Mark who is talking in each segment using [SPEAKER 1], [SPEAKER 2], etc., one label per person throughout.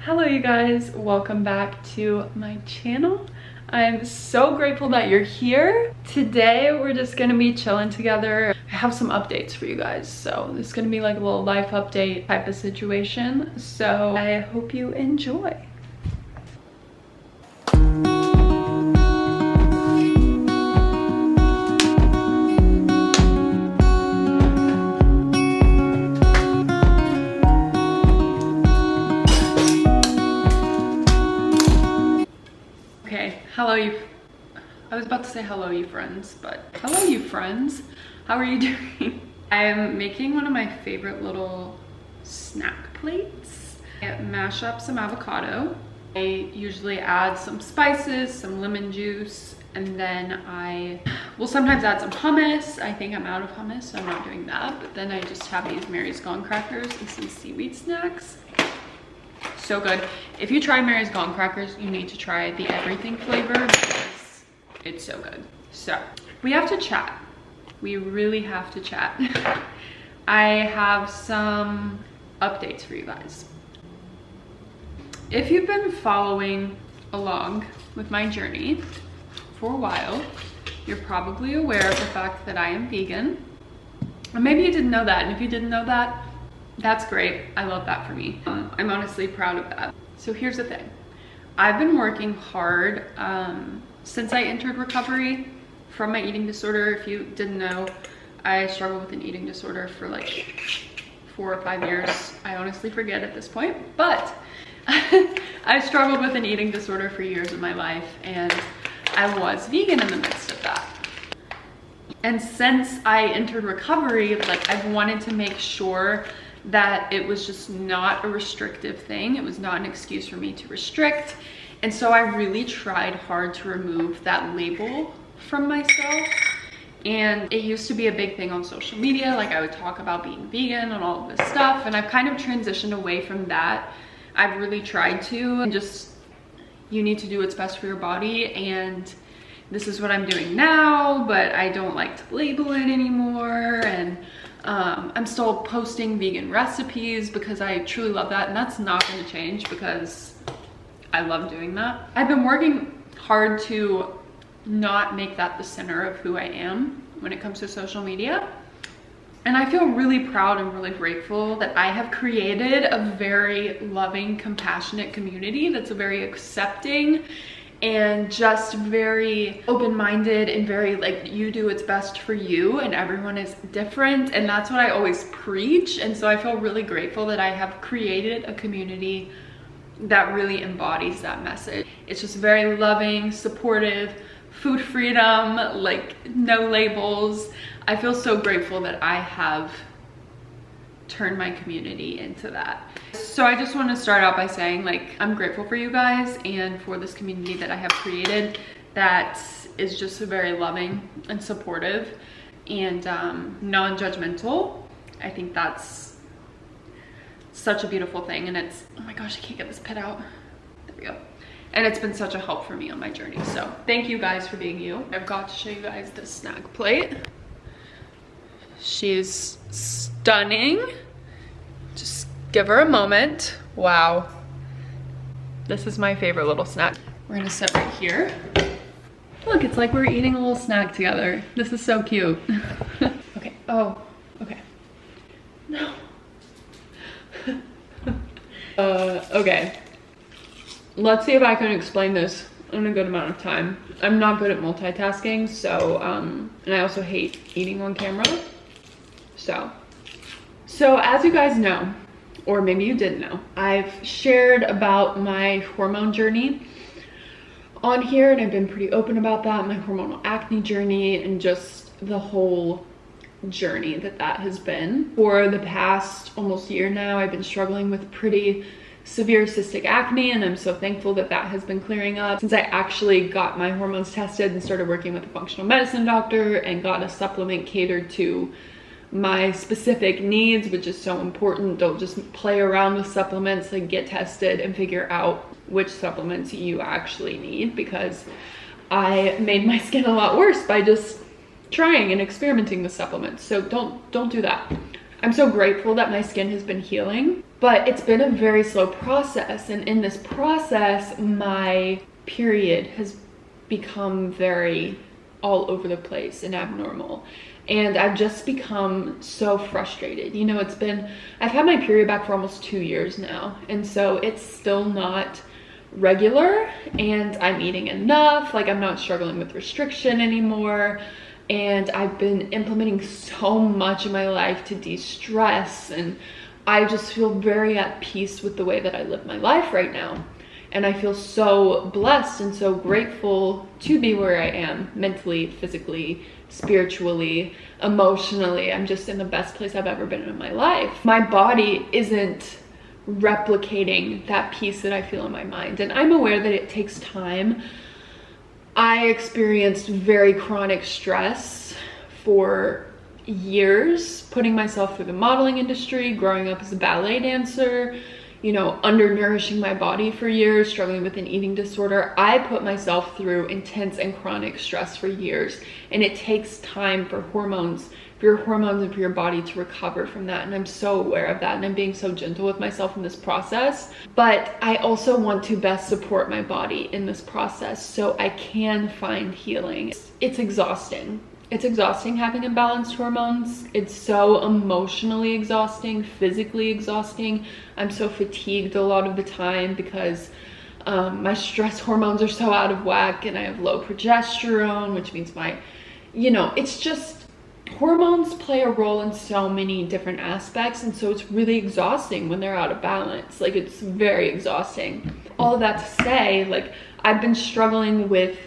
[SPEAKER 1] Hello you guys, welcome back to my channel. I'm so grateful that you're here. Today we're just gonna be chilling together. I have some updates for you guys, so this is gonna be like a little life update type of situation. So I hope you enjoy. Hello you, I was about to say hello you friends, but hello you friends. How are you doing? I am making one of my favorite little snack plates. I mash up some avocado. I usually add some spices, some lemon juice, and then I will sometimes add some hummus. I think I'm out of hummus, so I'm not doing that. But then I just have these Mary's Gone crackers and some seaweed snacks. So good. If you try Mary's Gone crackers, you need to try the everything flavor because it's so good. So we have to chat. We really have to chat. I have some updates for you guys. If you've been following along with my journey for a while, you're probably aware of the fact that I am vegan. Or maybe you didn't know that, and if you didn't know that, that's great. I love that for me. I'm honestly proud of that. So here's the thing. I've been working hard since I entered recovery from my eating disorder. If you didn't know, I struggled with an eating disorder for like 4 or 5 years. I honestly forget at this point, but I struggled with an eating disorder for years of my life, and I was vegan in the midst of that. And since I entered recovery, like I've wanted to make sure that it was just not a restrictive thing. It was not an excuse for me to restrict. And so I really tried hard to remove that label from myself. And it used to be a big thing on social media. Like I would talk about being vegan and all of this stuff. And I've kind of transitioned away from that. I've really tried to, and just, you need to do what's best for your body. And this is what I'm doing now, but I don't like to label it anymore. And I'm still posting vegan recipes because I truly love that, and that's not going to change because I love doing that. I've been working hard to not make that the center of who I am when it comes to social media. And I feel really proud and really grateful that I have created a very loving, compassionate community that's very accepting and just very open-minded and very like, you do what's best for you, and everyone is different, and that's what I always preach. And so I feel really grateful that I have created a community that really embodies that message. It's just very loving, supportive, food freedom, like no labels. I feel so grateful that I have turn my community into that. So I just want to start out by saying, like, I'm grateful for you guys and for this community that I have created that is just very loving and supportive and non-judgmental. I think that's such a beautiful thing, and it's, oh my gosh, I can't get this pit out. There we go. And it's been such a help for me on my journey. So thank you guys for being you. I've got to show you guys this snack plate. She's stunning. Just give her a moment. Wow. This is my favorite little snack. We're gonna sit right here. Look, it's like we're eating a little snack together. This is so cute. Okay, oh, okay. No. Okay. Let's see if I can explain this in a good amount of time. I'm not good at multitasking, so, and I also hate eating on camera. So as you guys know, or maybe you didn't know, I've shared about my hormone journey on here, and I've been pretty open about that, my hormonal acne journey, and just the whole journey that has been. For the past almost year now, I've been struggling with pretty severe cystic acne, and I'm so thankful that that has been clearing up since I actually got my hormones tested and started working with a functional medicine doctor and got a supplement catered to my specific needs, which is so important. Don't just play around with supplements, like get tested and figure out which supplements you actually need, because I made my skin a lot worse by just trying and experimenting with supplements. So don't do that. I'm so grateful that my skin has been healing, but it's been a very slow process. And in this process, my period has become very all over the place and abnormal. And I've just become so frustrated. You know, I've had my period back for almost 2 years now. And so it's still not regular, and I'm eating enough. Like, I'm not struggling with restriction anymore. And I've been implementing so much in my life to de-stress, and I just feel very at peace with the way that I live my life right now. And I feel so blessed and so grateful to be where I am mentally, physically, spiritually, emotionally. I'm just in the best place I've ever been in my life. My body isn't replicating that peace that I feel in my mind, and I'm aware that it takes time. I experienced very chronic stress for years, putting myself through the modeling industry, growing up as a ballet dancer, you know, undernourishing my body for years, struggling with an eating disorder. I put myself through intense and chronic stress for years, and it takes time for your hormones and for your body to recover from that. And I'm so aware of that, and I'm being so gentle with myself in this process. But I also want to best support my body in this process so I can find healing. It's exhausting. It's exhausting having imbalanced hormones. It's so emotionally exhausting, physically exhausting. I'm so fatigued a lot of the time because my stress hormones are so out of whack, and I have low progesterone, which means it's just, hormones play a role in so many different aspects, and so it's really exhausting when they're out of balance. Like, it's very exhausting. All of that to say, like, I've been struggling with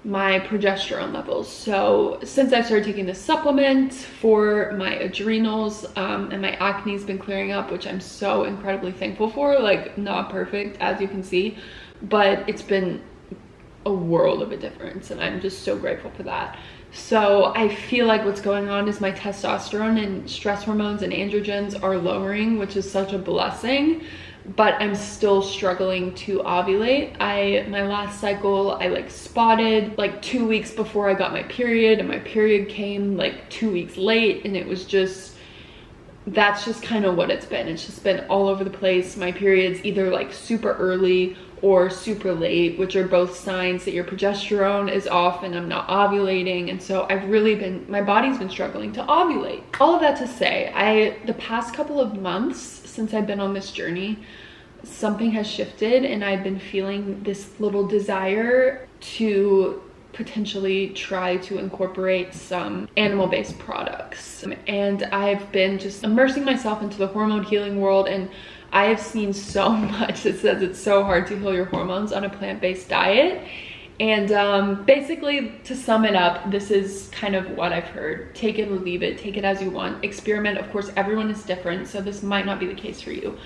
[SPEAKER 1] my progesterone levels. So since I started taking this supplement for my adrenals, and my acne's been clearing up, which I'm so incredibly thankful for. Like, not perfect, as you can see, but it's been a world of a difference, and I'm just so grateful for that. So I feel like what's going on is my testosterone and stress hormones and androgens are lowering, which is such a blessing, but I'm still struggling to ovulate. My last cycle, I spotted 2 weeks before I got my period, and my period came 2 weeks late, and it was just, that's just kind of what it's been. It's just been all over the place. My period's either super early or super late, which are both signs that your progesterone is off and I'm not ovulating. And so my body's been struggling to ovulate. All of that to say, the past couple of months since I've been on this journey, something has shifted, and I've been feeling this little desire to potentially try to incorporate some animal-based products. And I've been just immersing myself into the hormone healing world, and I have seen so much that says it's so hard to heal your hormones on a plant-based diet. And basically, to sum it up, this is kind of what I've heard. Take it or leave it, take it as you want, experiment. Of course, everyone is different, so this might not be the case for you.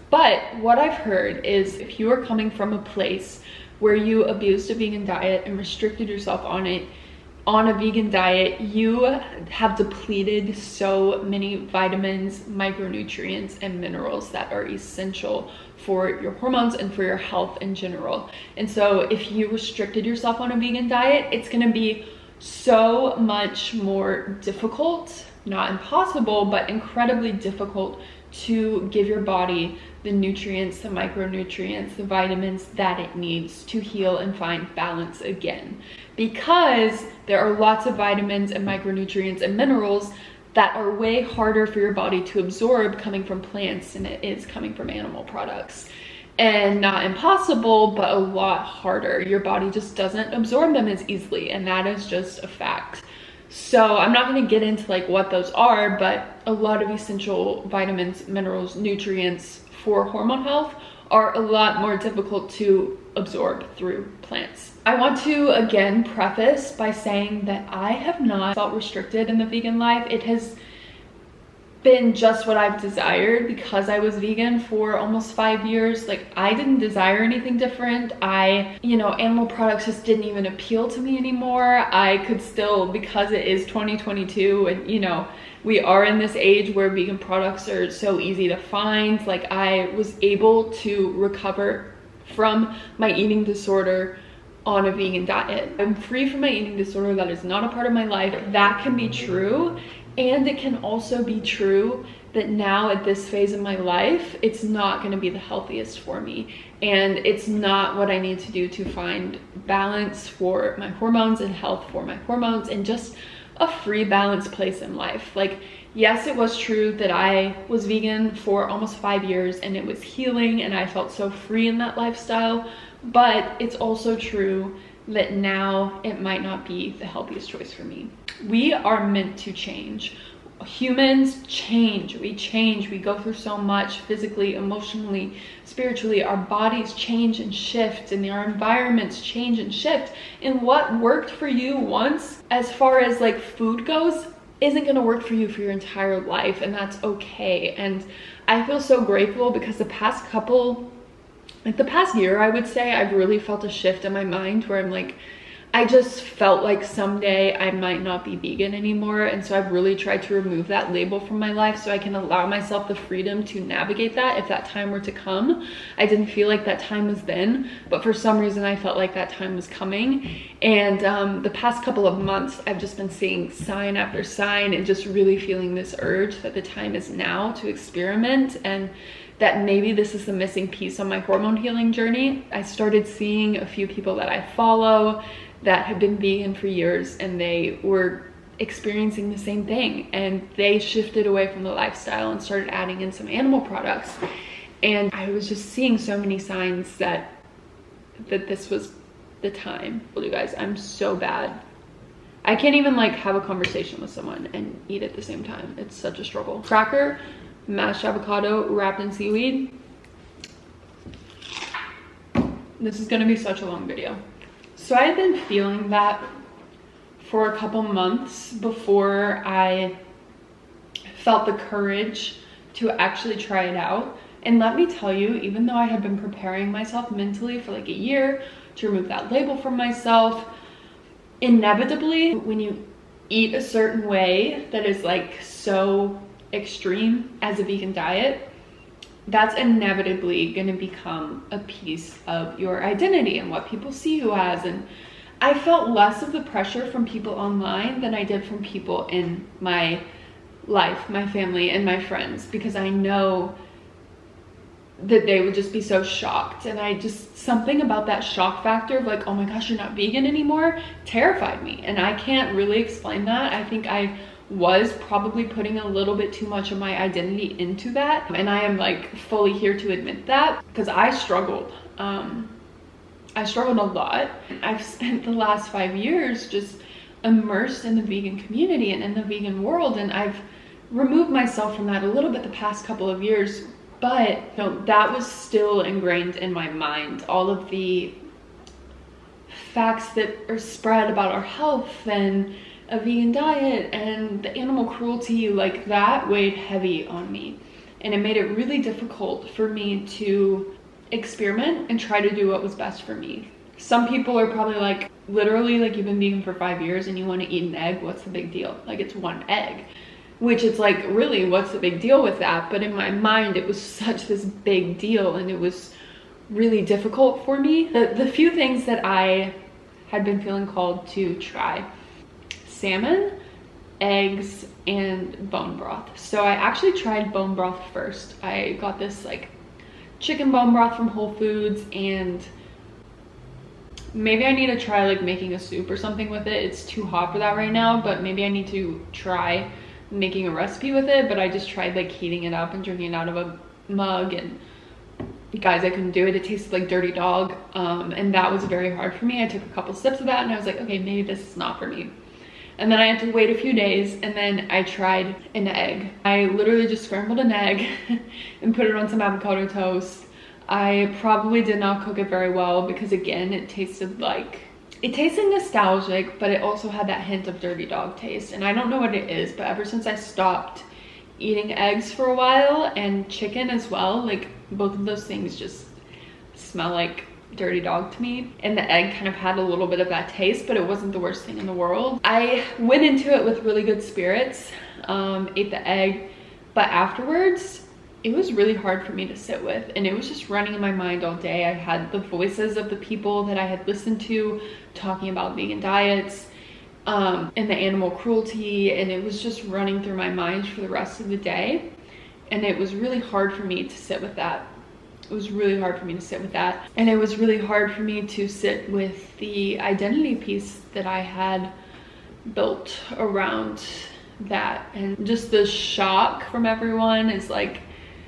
[SPEAKER 1] But what I've heard is, if you are coming from a place where you abused a vegan diet and restricted yourself on a vegan diet, you have depleted so many vitamins, micronutrients, and minerals that are essential for your hormones and for your health in general. And so if you restricted yourself on a vegan diet, it's gonna be so much more difficult, not impossible, but incredibly difficult to give your body the nutrients, the micronutrients, the vitamins that it needs to heal and find balance again. Because there are lots of vitamins and micronutrients and minerals that are way harder for your body to absorb coming from plants than it is coming from animal products. And not impossible, but a lot harder. Your body just doesn't absorb them as easily, and that is just a fact. So I'm not going to get into what those are, but a lot of essential vitamins, minerals, nutrients for hormone health are a lot more difficult to absorb through plants. I want to again preface by saying that I have not felt restricted in the vegan life. It has been just what I've desired because I was vegan for almost 5 years. I didn't desire anything different. Animal products just didn't even appeal to me anymore. I could still, because it is 2022 and we are in this age where vegan products are so easy to find. I was able to recover from my eating disorder on a vegan diet. I'm free from my eating disorder. That is not a part of my life. That can be true And it can also be true that now at this phase of my life, it's not going to be the healthiest for me. And it's not what I need to do to find balance for my hormones and health for my hormones and just a free, balanced place in life. Like, yes, it was true that I was vegan for almost 5 years and it was healing and I felt so free in that lifestyle. But it's also true that now it might not be the healthiest choice for me. We are meant to change. Humans change, we go through so much physically, emotionally, spiritually. Our bodies change and shift, and our environments change and shift. And what worked for you once, as far as like food goes, isn't going to work for you for your entire life, and that's okay. And I feel so grateful because the past year, I would say, I've really felt a shift in my mind where I'm like, I just felt like someday I might not be vegan anymore. And so I've really tried to remove that label from my life so I can allow myself the freedom to navigate that if that time were to come. I didn't feel like that time was then, but for some reason I felt like that time was coming. And the past couple of months, I've just been seeing sign after sign and just really feeling this urge that the time is now to experiment, and that maybe this is the missing piece on my hormone healing journey. I started seeing a few people that I follow that have been vegan for years, and they were experiencing the same thing, and they shifted away from the lifestyle and started adding in some animal products. And I was just seeing so many signs that this was the time. You guys, I'm so bad. I can't even like have a conversation with someone and eat at the same time. It's such a struggle. Cracker, mashed avocado wrapped in seaweed. This is gonna be such a long video. So I had been feeling that for a couple months before I felt the courage to actually try it out. And let me tell you, even though I had been preparing myself mentally for like a year to remove that label from myself, inevitably, when you eat a certain way that is like so extreme as a vegan diet, that's inevitably going to become a piece of your identity and what people see you as. And I felt less of the pressure from people online than I did from people in my life, my family, and my friends, because I know that they would just be so shocked. And something about that shock factor of like, oh my gosh, you're not vegan anymore, terrified me. And I can't really explain that. I think I was probably putting a little bit too much of my identity into that, and I am like fully here to admit that, because I struggled a lot. I've spent the last 5 years just immersed in the vegan community and in the vegan world, and I've removed myself from that a little bit the past couple of years, but you know, that was still ingrained in my mind. All of the facts that are spread about our health and a vegan diet and the animal cruelty, like that weighed heavy on me, and it made it really difficult for me to experiment and try to do what was best for me. Some people are probably like, literally, like, you've been vegan for 5 years and you want to eat an egg, what's the big deal? Like, it's one egg, which it's like, really, what's the big deal with that? But in my mind, it was such this big deal, and it was really difficult for me. The few things that I had been feeling called to try: salmon, eggs, and bone broth. So I actually tried bone broth first. I got this like chicken bone broth from Whole Foods, and maybe I need to try like making a soup or something with it. It's too hot for that right now, but maybe I need to try making a recipe with it. But I just tried like heating it up and drinking it out of a mug, and guys, I couldn't do it. It tasted like dirty dog, and that was very hard for me. I took a couple sips of that and I was like, okay, maybe this is not for me. And then I had to wait a few days, and then I tried an egg. I literally just scrambled an egg and put it on some avocado toast. I probably did not cook it very well because, again, it tasted nostalgic, but it also had that hint of dirty dog taste. And I don't know what it is, but ever since I stopped eating eggs for a while, and chicken as well, like both of those things just smell like dirty dog to me, and the egg kind of had a little bit of that taste, but it wasn't the worst thing in the world. I went into it with really good spirits, ate the egg, but afterwards it was really hard for me to sit with, and it was just running in my mind all day. I had the voices of the people that I had listened to talking about vegan diets, and the animal cruelty, and it was just running through my mind for the rest of the day. And it was really hard for me to sit with that. It was really hard for me to sit with that. And it was really hard for me to sit with the identity piece that I had built around that. And just the shock from everyone is like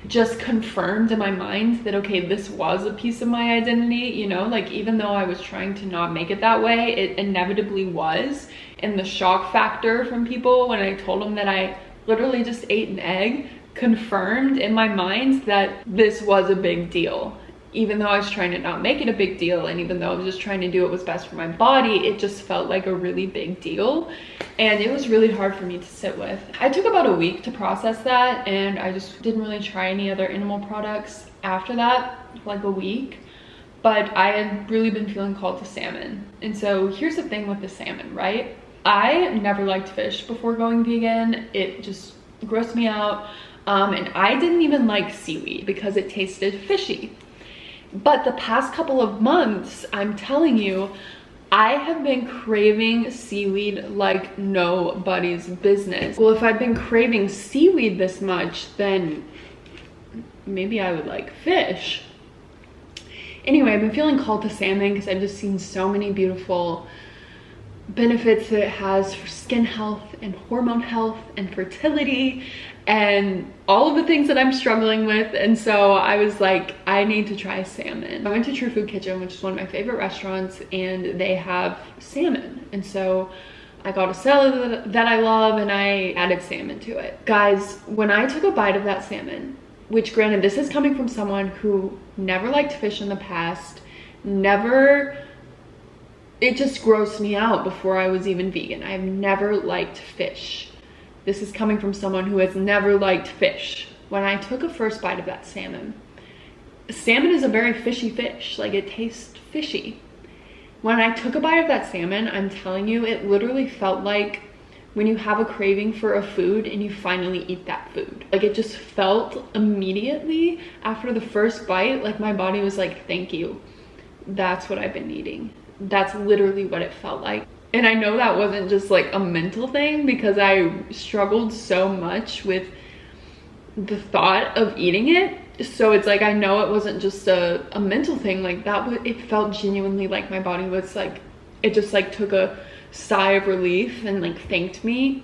[SPEAKER 1] just confirmed in my mind that, okay, this was a piece of my identity, you know, like even though I was trying to not make it that way, it inevitably was. And the shock factor from people when I told them that I literally just ate an egg confirmed in my mind that this was a big deal. Even though I was trying to not make it a big deal, and even though I was just trying to do what was best for my body, it just felt like a really big deal. And it was really hard for me to sit with. I took about a week to process that, and I just didn't really try any other animal products after that, like a week. But I had really been feeling called to salmon. And so here's the thing with the salmon, right? I never liked fish before going vegan. It just grossed me out. And I didn't even like seaweed because it tasted fishy. But the past couple of months, I'm telling you, I have been craving seaweed like nobody's business. Well, if I've been craving seaweed this much, then maybe I would like fish. Anyway, I've been feeling called to salmon because I've just seen so many beautiful benefits that it has for skin health and hormone health and fertility and all of the things that I'm struggling with. And so I was like, I need to try salmon. I went to True Food Kitchen, which is one of my favorite restaurants, and they have salmon. And so I got a salad that I love, and I added salmon to it. Guys, when I took a bite of that salmon, which granted, this is coming from someone who never liked fish in the past, it just grossed me out before I was even vegan. I've never liked fish. This is coming from someone who has never liked fish. When I took a first bite of that salmon is a very fishy fish. Like, it tastes fishy. When I took a bite of that salmon, I'm telling you, it literally felt like when you have a craving for a food and you finally eat that food. Like, it just felt immediately after the first bite, like my body was like, thank you. That's what I've been needing. That's literally what it felt like. And I know that wasn't just like a mental thing, because I struggled so much with the thought of eating it. So it's like, I know it wasn't just a mental thing. Like, it felt genuinely like my body was like, it just like took a sigh of relief and like thanked me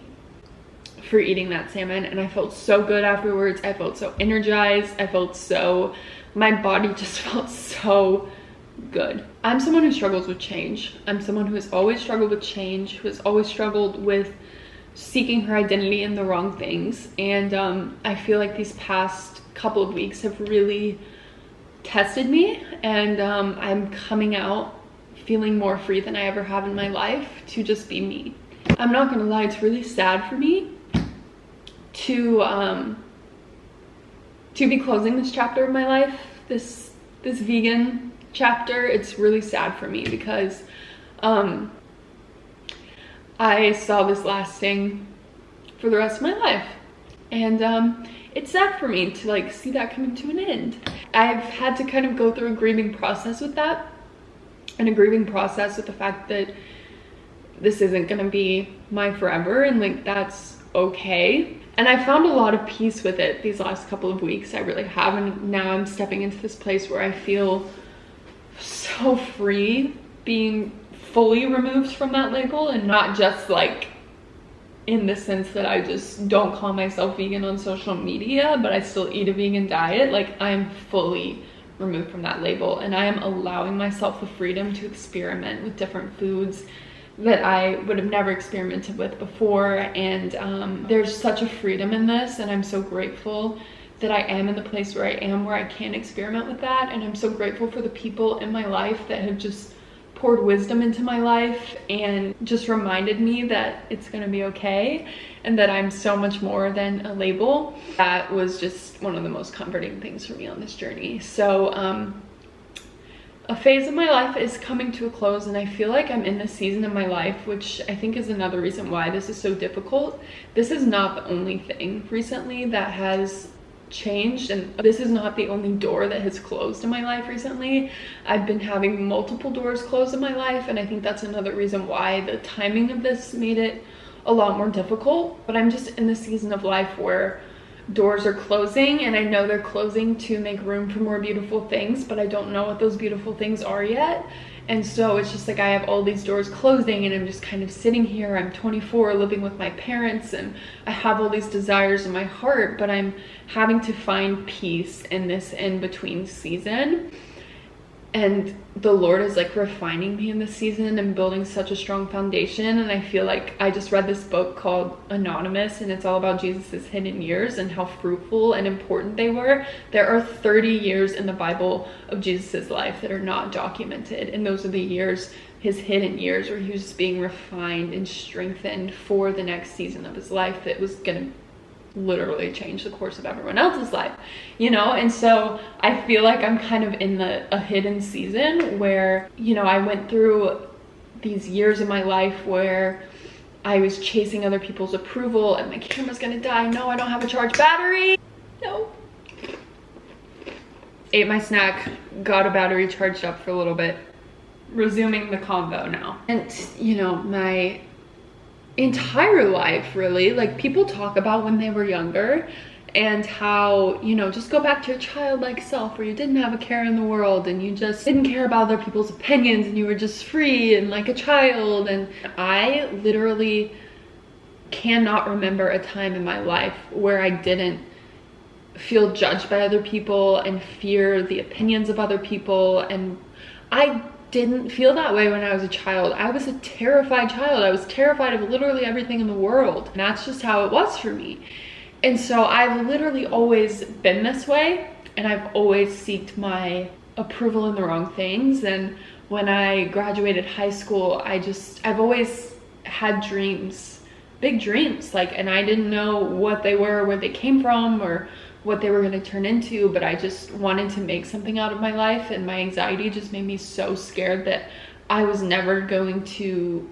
[SPEAKER 1] for eating that salmon. And I felt so good afterwards. I felt so energized. My body just felt so good. I'm someone who struggles with change. I'm someone who has always struggled with change, who has always struggled with seeking her identity in the wrong things. And I feel like these past couple of weeks have really tested me, and I'm coming out feeling more free than I ever have in my life to just be me. I'm not gonna lie, it's really sad for me to be closing this chapter of my life, this vegan chapter. It's really sad for me because I saw this lasting for the rest of my life, and it's sad for me to like see that coming to an end. I've had to kind of go through a grieving process with that, and a grieving process with the fact that this isn't gonna be my forever, and like that's okay. And I found a lot of peace with it these last couple of weeks. I really have, and now I'm stepping into this place where I feel so free being fully removed from that label, and not just like in the sense that I just don't call myself vegan on social media, but I still eat a vegan diet. Like, I'm fully removed from that label, and I am allowing myself the freedom to experiment with different foods that I would have never experimented with before. And there's such a freedom in this, and I'm so grateful that I am in the place where I am, where I can experiment with that. And I'm so grateful for the people in my life that have just poured wisdom into my life and just reminded me that it's gonna be okay, and that I'm so much more than a label. That was just one of the most comforting things for me on this journey. So a phase of my life is coming to a close, and I feel like I'm in this season of my life, which I think is another reason why this is so difficult. This is not the only thing recently that has changed, and this is not the only door that has closed in my life recently. I've been having multiple doors closed in my life, and I think that's another reason why the timing of this made it a lot more difficult. But I'm just in the season of life where doors are closing, and I know they're closing to make room for more beautiful things, but I don't know what those beautiful things are yet. And so it's just like I have all these doors closing, and I'm just kind of sitting here. I'm 24, living with my parents, and I have all these desires in my heart, but I'm having to find peace in this in-between season. And the Lord is like refining me in this season and building such a strong foundation. And I feel like I just read this book called Anonymous, and it's all about Jesus's hidden years and how fruitful and important they were. There are 30 years in the Bible of Jesus's life that are not documented, and those are the years, his hidden years, where he was just being refined and strengthened for the next season of his life that was gonna literally change the course of everyone else's life, you know. And so I feel like I'm kind of in a hidden season where, you know, I went through these years in my life where I was chasing other people's approval, and my camera's gonna die. No, I don't have a charged battery. No. Ate my snack, got a battery charged up for a little bit, resuming the convo now. And you know, my entire life, really, like, people talk about when they were younger and how, you know, just go back to your childlike self where you didn't have a care in the world and you just didn't care about other people's opinions and you were just free and like a child. And I literally cannot remember a time in my life where I didn't feel judged by other people and fear the opinions of other people. And I didn't feel that way when I was a child. I was a terrified child. I was terrified of literally everything in the world. And that's just how it was for me. And so I've literally always been this way, and I've always sought my approval in the wrong things. And when I graduated high school, I've always had dreams, big dreams, like, and I didn't know what they were, where they came from, or what they were going to turn into, but I just wanted to make something out of my life, and my anxiety just made me so scared that I was never going to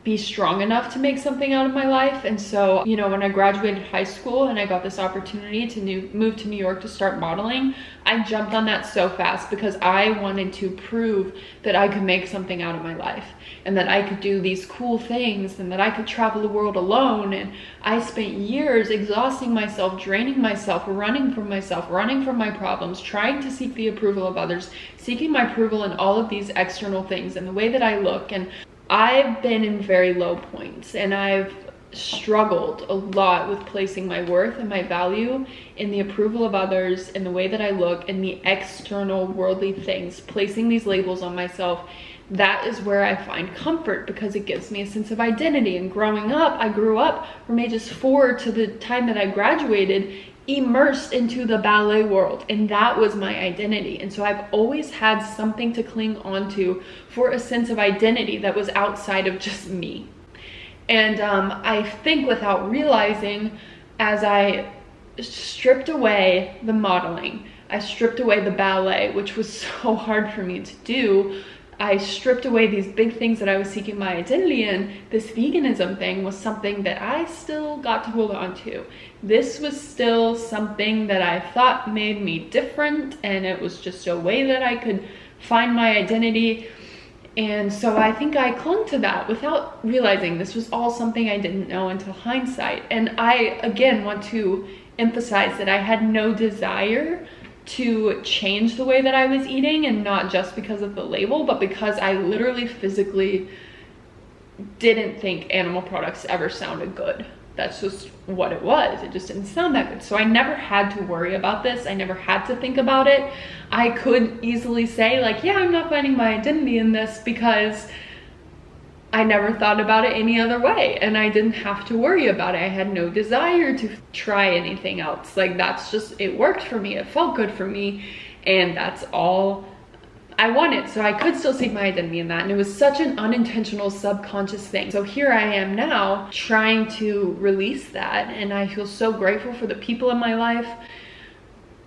[SPEAKER 1] be strong enough to make something out of my life. And so, you know, when I graduated high school and I got this opportunity to move to New York to start modeling, I jumped on that so fast because I wanted to prove that I could make something out of my life and that I could do these cool things and that I could travel the world alone. And I spent years exhausting myself, draining myself, running from my problems, trying to seek the approval of others, seeking my approval in all of these external things and the way that I look. And I've been in very low points, and I've struggled a lot with placing my worth and my value in the approval of others, in the way that I look, in the external worldly things, placing these labels on myself. That is where I find comfort because it gives me a sense of identity. And growing up, I grew up from ages 4 to the time that I graduated, immersed into the ballet world, and that was my identity. And so I've always had something to cling on to for a sense of identity that was outside of just me. And I think without realizing, as I stripped away the modeling, I stripped away the ballet, which was so hard for me to do. I stripped away these big things that I was seeking my identity in. This veganism thing was something that I still got to hold on to. This was still something that I thought made me different, and it was just a way that I could find my identity. And so I think I clung to that without realizing this was all something I didn't know until hindsight. And I, again, want to emphasize that I had no desire to change the way that I was eating, and not just because of the label, but because I literally physically didn't think animal products ever sounded good. That's just what it was. It just didn't sound that good. So I never had to worry about this. I never had to think about it. I could easily say, like, yeah, I'm not finding my identity in this, because I never thought about it any other way, and I didn't have to worry about it. I had no desire to try anything else. Like, that's just, it worked for me. It felt good for me, and that's all I wanted. So I could still seek my identity in that, and it was such an unintentional subconscious thing. So here I am now trying to release that, and I feel so grateful for the people in my life.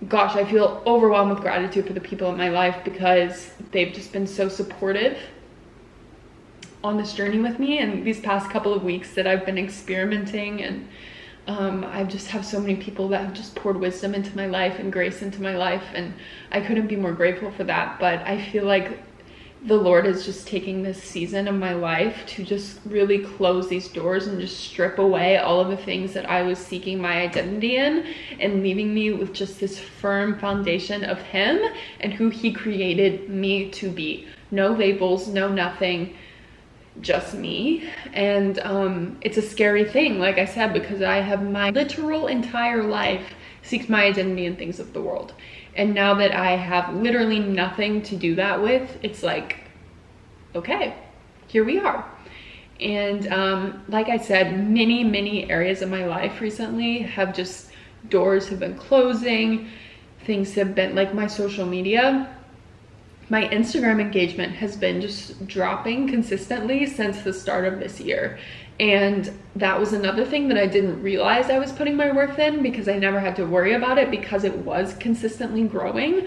[SPEAKER 1] Gosh, I feel overwhelmed with gratitude for the people in my life because they've just been so supportive on this journey with me. And these past couple of weeks that I've been experimenting and I just have so many people that have just poured wisdom into my life and grace into my life, and I couldn't be more grateful for that. But I feel like the Lord is just taking this season of my life to just really close these doors and just strip away all of the things that I was seeking my identity in, and leaving me with just this firm foundation of Him and who He created me to be. No labels, no nothing, just me. And it's a scary thing, like I said, because I have my literal entire life seeked my identity in things of the world. And now that I have literally nothing to do that with, it's like, okay, here we are. And like I said, many areas of my life recently have just, doors have been closing, things have been, like my social media, my Instagram engagement has been just dropping consistently since the start of this year. And that was another thing that I didn't realize I was putting my worth in, because I never had to worry about it because it was consistently growing.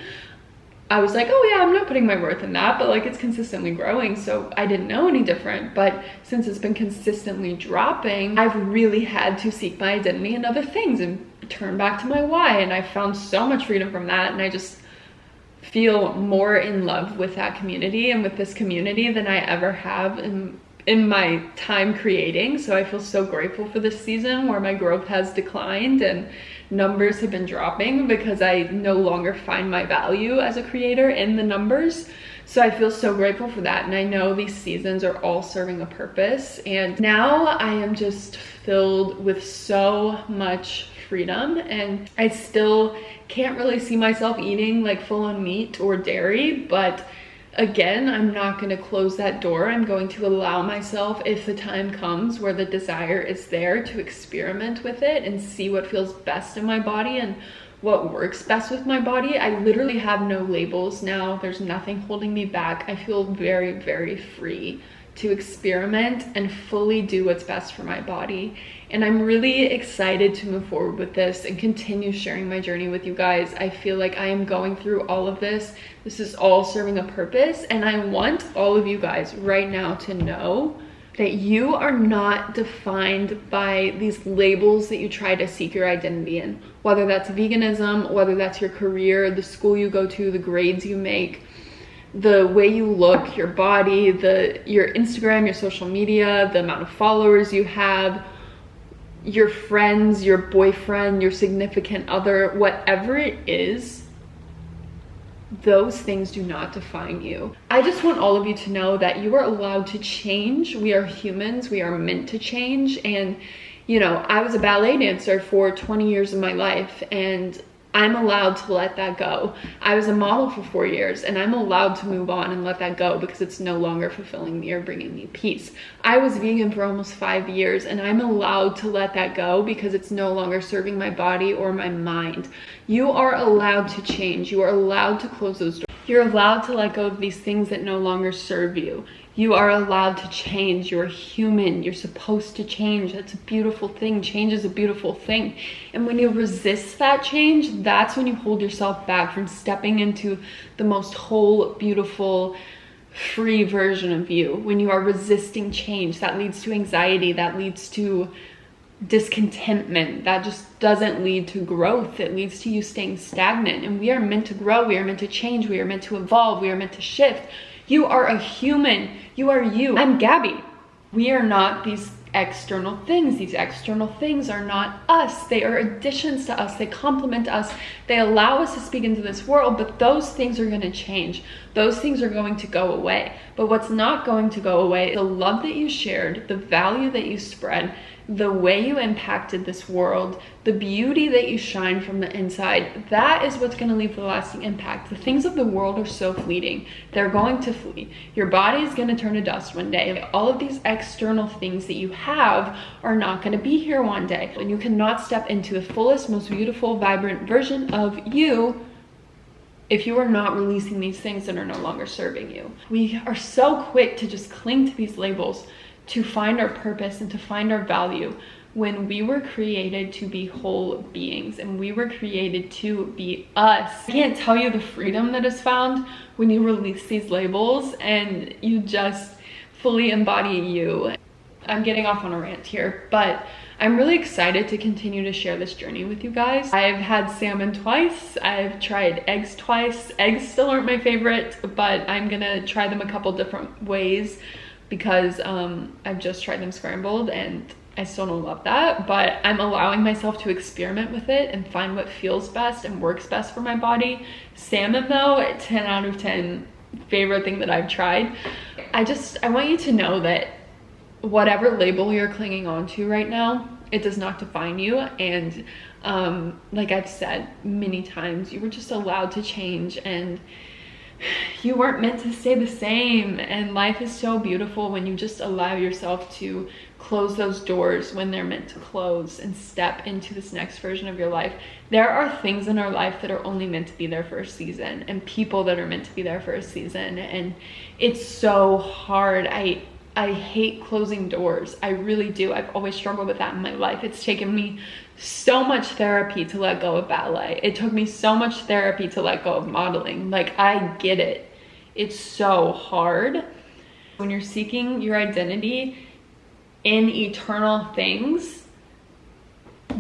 [SPEAKER 1] I was like, oh yeah, I'm not putting my worth in that, but like it's consistently growing, so I didn't know any different. But since it's been consistently dropping, I've really had to seek my identity in other things and turn back to my why. And I found so much freedom from that, and I just feel more in love with that community and with this community than I ever have in my time creating. So I feel so grateful for this season where my growth has declined and numbers have been dropping, because I no longer find my value as a creator in the numbers. So I feel so grateful for that. And I know these seasons are all serving a purpose. And now I am just filled with so much freedom, and I still can't really see myself eating like full-on meat or dairy, but again, I'm not going to close that door. I'm going to allow myself, if the time comes where the desire is there, to experiment with it and see what feels best in my body and what works best with my body. I literally have no labels now. There's nothing holding me back. I feel very free to experiment and fully do what's best for my body. And I'm really excited to move forward with this and continue sharing my journey with you guys. I feel like I am going through all of this. This is all serving a purpose, and I want all of you guys right now to know that you are not defined by these labels that you try to seek your identity in, whether that's veganism, whether that's your career, the school you go to, the grades you make, the way you look, your body, your Instagram, your social media, the amount of followers you have, your friends, your boyfriend, your significant other, whatever it is, those things do not define you. I just want all of you to know that you are allowed to change. We are humans, we are meant to change. And you know, I was a ballet dancer for 20 years of my life, and I'm allowed to let that go. I was a model for 4 years, and I'm allowed to move on and let that go because it's no longer fulfilling me or bringing me peace. I was vegan for almost 5 years, and I'm allowed to let that go because it's no longer serving my body or my mind. You are allowed to change. You are allowed to close those doors. You're allowed to let go of these things that no longer serve you. You are allowed to change. You're human. You're supposed to change. That's a beautiful thing. Change is a beautiful thing. And when you resist that change, that's when you hold yourself back from stepping into the most whole, beautiful, free version of you. When you are resisting change, that leads to anxiety. That leads to discontentment. That just doesn't lead to growth. It leads to you staying stagnant. And we are meant to grow. We are meant to change. We are meant to evolve. We are meant to shift. You are a human. You are you. I'm Gabby. We are not these external things. These external things are not us. They are additions to us. They complement us. They allow us to speak into this world, but those things are going to change. Those things are going to go away. But what's not going to go away is the love that you shared, the value that you spread, the way you impacted this world, the beauty that you shine from the inside. That is what's going to leave the lasting impact. The things of the world are so fleeting. They're going to flee. Your body is going to turn to dust one day. All of these external things that you have are not going to be here one day. And you cannot step into the fullest, most beautiful, vibrant version of you if you are not releasing these things that are no longer serving you. We are so quick to just cling to these labels, to find our purpose and to find our value, when we were created to be whole beings and we were created to be us. I can't tell you the freedom that is found when you release these labels and you just fully embody you. I'm getting off on a rant here, but I'm really excited to continue to share this journey with you guys. I've had salmon twice. I've tried eggs twice. Eggs still aren't my favorite, but I'm gonna try them a couple different ways because I've just tried them scrambled and I still don't love that, but I'm allowing myself to experiment with it and find what feels best and works best for my body. Salmon though, 10 out of 10 favorite thing that I've tried. I want you to know that whatever label you're clinging on to right now, it does not define you. And like I've said many times, you were just allowed to change and you weren't meant to stay the same. And life is so beautiful when you just allow yourself to close those doors when they're meant to close and step into this next version of your life. There are things in our life that are only meant to be there for a season, and people that are meant to be there for a season. And it's so hard. I hate closing doors. I really do. I've always struggled with that in my life. It's taken me so much therapy to let go of ballet. It took me so much therapy to let go of modeling. Like, I get it. It's so hard. When you're seeking your identity in eternal things,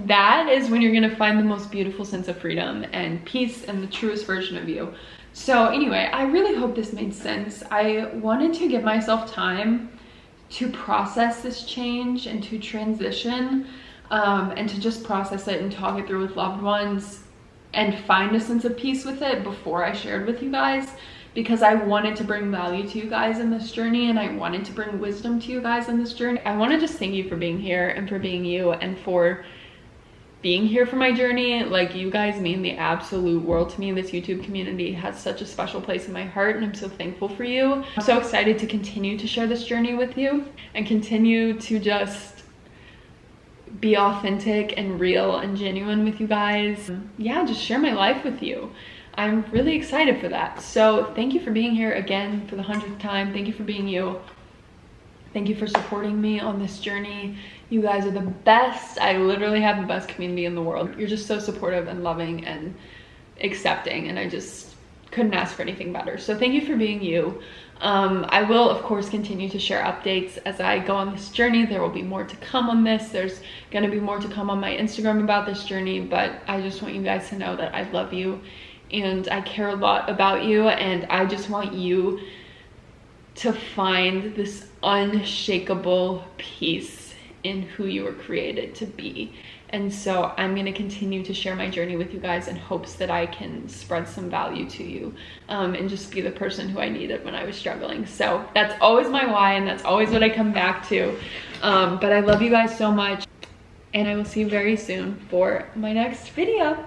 [SPEAKER 1] that is when you're gonna find the most beautiful sense of freedom and peace and the truest version of you. So anyway, I really hope this made sense. I wanted to give myself time to process this change and to transition, and to just process it and talk it through with loved ones and find a sense of peace with it before I shared with you guys, because I wanted to bring value to you guys in this journey and I wanted to bring wisdom to you guys in this journey. I want to just thank you for being here and for being you and for being here for my journey. Like, you guys mean the absolute world to me. This YouTube community has such a special place in my heart and I'm so thankful for you. I'm so excited to continue to share this journey with you and continue to just be authentic and real and genuine with you guys. Yeah, just share my life with you. I'm really excited for that. So thank you for being here again for the 100th time. Thank you for being you. Thank you for supporting me on this journey. You guys are the best. I literally have the best community in the world. You're just so supportive and loving and accepting, and I just couldn't ask for anything better. So thank you for being you. I will, of course, continue to share updates as I go on this journey. There will be more to come on this. There's going to be more to come on my Instagram about this journey, but I just want you guys to know that I love you and I care a lot about you, and I just want you to find this unshakable peace in who you were created to be. And so I'm going to continue to share my journey with you guys in hopes that I can spread some value to you, and just be the person who I needed when I was struggling. So that's always my why, and that's always what I come back to. But I love you guys so much, and I will see you very soon for my next video.